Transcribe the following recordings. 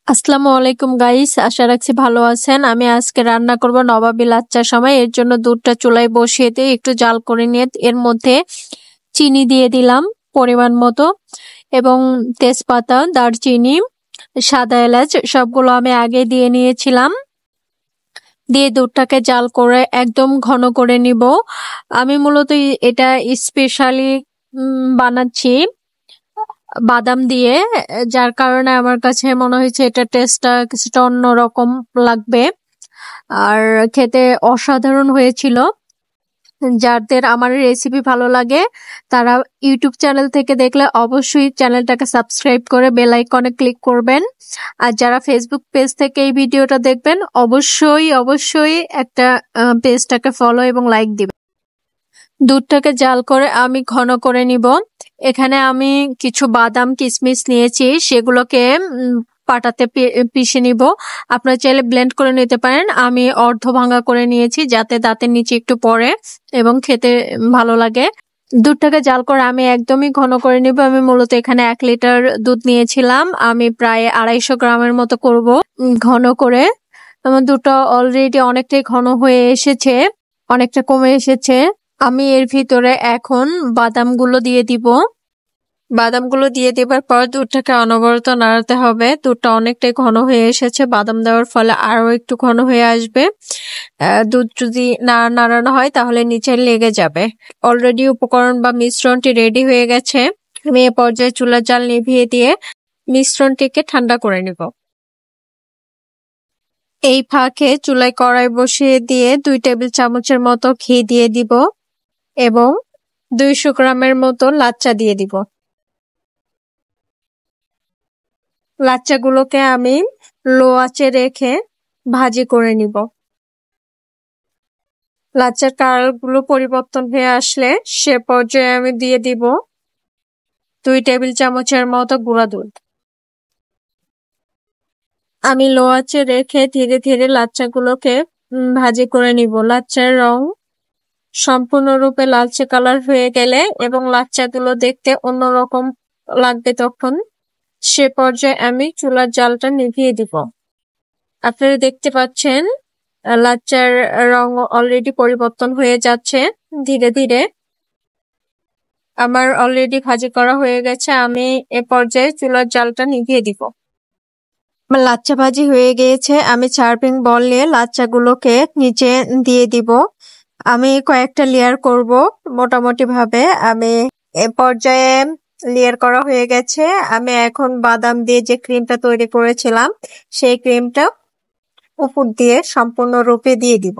আসসালামু আলাইকুম গাইস, আশা রাখছি ভালো আছেন। আমি আজকে রান্না করব নবাবী লাচ্চা সেমাই। এর জন্য দুধটা চুলায় বসিয়ে দিয়ে একটু জাল করে নিয়ে এর মধ্যে চিনি দিয়ে দিলাম পরিমাণ মতো, এবং তেজপাতা, দারচিনি, সাদা এলাচ সবগুলো আমি আগে দিয়ে নিয়েছিলাম। দিয়ে দুধটাকে জাল করে একদম ঘন করে নিব। আমি মূলত এটা স্পেশালি বানাচ্ছি বাদাম দিয়ে, যার কারণে আমার কাছে মনে হয়েছে এটা টেস্টটা কিছুটা অন্যরকম লাগবে, আর খেতে অসাধারণ হয়েছিল। যাদের আমার রেসিপি ভালো লাগে তারা ইউটিউব চ্যানেল থেকে দেখলে অবশ্যই চ্যানেলটাকে সাবস্ক্রাইব করে বেল আইকনে ক্লিক করবেন, আর যারা ফেসবুক পেজ থেকে এই ভিডিওটা দেখবেন অবশ্যই একটা পেজটাকে ফলো এবং লাইক দিবেন। দুধটাকে জাল করে আমি ঘন করে নিব। এখানে আমি কিছু বাদাম কিশমিশ নিয়েছি, সেগুলোকে পাটাতে পিষে নিব। আপনারা চাইলে ব্লেন্ড করে নিতে পারেন। আমি অর্ধ ভাঙা করে নিয়েছি যাতে দাঁতের নিচে একটু পড়ে এবং খেতে ভালো লাগে। দুধটাকে জাল করে আমি একদমই ঘন করে নিব। আমি মূলত এখানে 1 লিটার দুধ নিয়েছিলাম, আমি প্রায় 250 গ্রামের মতো করব ঘন করে। আমার দুধটা অলরেডি অনেকটাই ঘন হয়ে এসেছে, অনেকটা কমে এসেছে। আমি এর ভিতরে এখন বাদামগুলো দিয়ে দিব। বাদামগুলো দিয়ে দেবার পর দুধটাকে অনবরত নাড়াতে হবে। দুধটা অনেকটাই ঘন হয়ে এসেছে, বাদাম দেওয়ার ফলে আরো একটু ঘন হয়ে আসবে। দুধ যদি না নাড়ানো হয় তাহলে নিচে লেগে যাবে। অলরেডি উপকরণ বা মিশ্রণটি রেডি হয়ে গেছে। আমি এ পর্যায়ে চুলার জাল নিভিয়ে দিয়ে মিশ্রণটিকে ঠান্ডা করে নিব। এই ফাঁকে চুলায় কড়াই বসিয়ে দিয়ে 2 টেবিল চামচের মতো ঘি দিয়ে দিব এবং 200 গ্রামের মতো লাচ্চা দিয়ে দিব। লাচ্চাগুলোকে আমি লো আঁচে রেখে ভাজি করে নিব। লাচ্চার কালারগুলো পরিবর্তন হয়ে আসলে সে পর্যায়ে আমি দিয়ে দিব 2 টেবিল চামচের মতো গুঁড়া দুধ। আমি লো আঁচে রেখে ধীরে ধীরে লাচ্চাগুলোকে ভাজি করে নিব। লাচ্চার রং সম্পূর্ণরূপে লালচে কালার হয়ে গেলে এবং লাচ্চাগুলো দেখতে অন্যরকম লাগবে, তখন সে পর্যায়ে আমি চুলার জালটা নিভিয়ে দিব। আপনারা দেখতে পাচ্ছেন লাচ্চার রং অলরেডি পরিবর্তন হয়ে যাচ্ছে ধীরে ধীরে। আমার অলরেডি ভাজি করা হয়ে গেছে, আমি এ পর্যায়ে চুলার জালটা নিভিয়ে দিব। আমার লাচ্চা ভাজি হয়ে গিয়েছে। আমি সার্ভিং বল নিয়ে লাচ্চাগুলোকে নিচে দিয়ে দিব। আমি কয়েকটা লেয়ার করব মোটামুটি ভাবে। আমি এ পর্যায়ে লেয়ার করা হয়ে গেছে। আমি এখন বাদাম দিয়ে যে ক্রিমটা তৈরি করেছিলাম সেই ক্রিমটা উপর দিয়ে সম্পূর্ণরূপে দিয়ে দিব।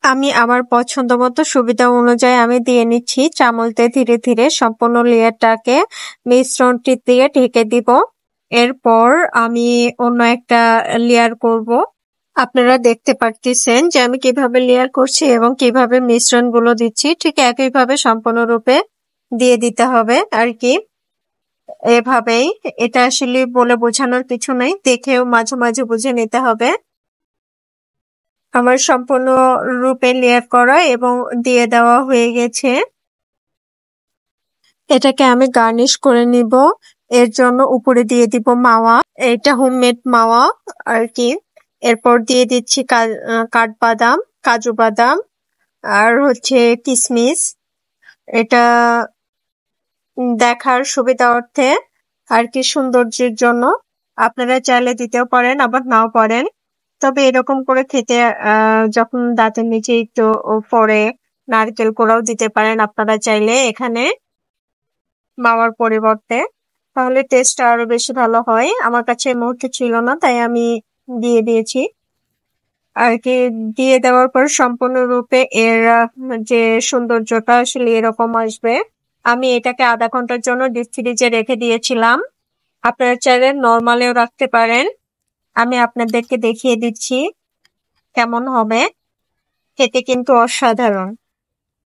আমি আমার পছন্দ মতো সুবিধা অনুযায়ী আমি দিয়ে নিচ্ছি। চামচ দিয়ে ধীরে ধীরে সম্পূর্ণ লেয়ারটাকে মিশ্রণটি দিয়ে ঢেকে দিব। এরপর আমি অন্য একটা লেয়ার করব। আপনারা দেখতে পারতেছেন যে আমি কিভাবে লেয়ার করছি এবং কিভাবে মিশ্রণগুলো দিচ্ছি। ঠিক একইভাবে সম্পূর্ণরূপে দিয়ে দিতে হবে আর কি। এভাবেই, এটা আসলে বলে বোঝানোর কিছু নেই, দেখেও মাঝে মাঝে বুঝে নিতে হবে। আমার সম্পূর্ণ রূপে লেয়ার করা এবং দিয়ে দেওয়া হয়ে গেছে। এটাকে আমি গার্নিশ করে নিব। এর জন্য উপরে দিয়ে দিব মাওয়া, এটা হোমমেড মাওয়া আর কি। এরপর দিয়ে দিচ্ছি কাঠবাদাম, কাজু বাদাম আর হচ্ছে কিশমিশ। এটা দেখার সুবিধা অর্থে আর কি, সৌন্দর্যের জন্য। আপনারা চাইলে দিতেও পারেন আবার নাও পারেন, তবে এরকম করে খেতে যখন দাঁতের নিচে একটু পড়ে নারকেল কোড়াও দিতে পারেন আপনারা চাইলে এখানে মাওয়ার পরিবর্তে, তাহলে টেস্টটা আরো বেশি ভালো হয়। আমার কাছে এই মুহূর্তে ছিল না তাই আমি দিয়ে দিয়েছি আর কি। দিয়ে দেওয়ার পর সম্পূর্ণরূপে এর যে সৌন্দর্যটা আসলে এরকম আসবে। আমি এটাকে আধা ঘন্টার জন্য ডিপ ফ্রিজে রেখে দিয়েছিলাম। আপনারা চাইলে নরমালেও রাখতে পারেন। আমি আপনাদেরকে দেখিয়ে দিচ্ছি কেমন হবে। খেতে কিন্তু অসাধারণ।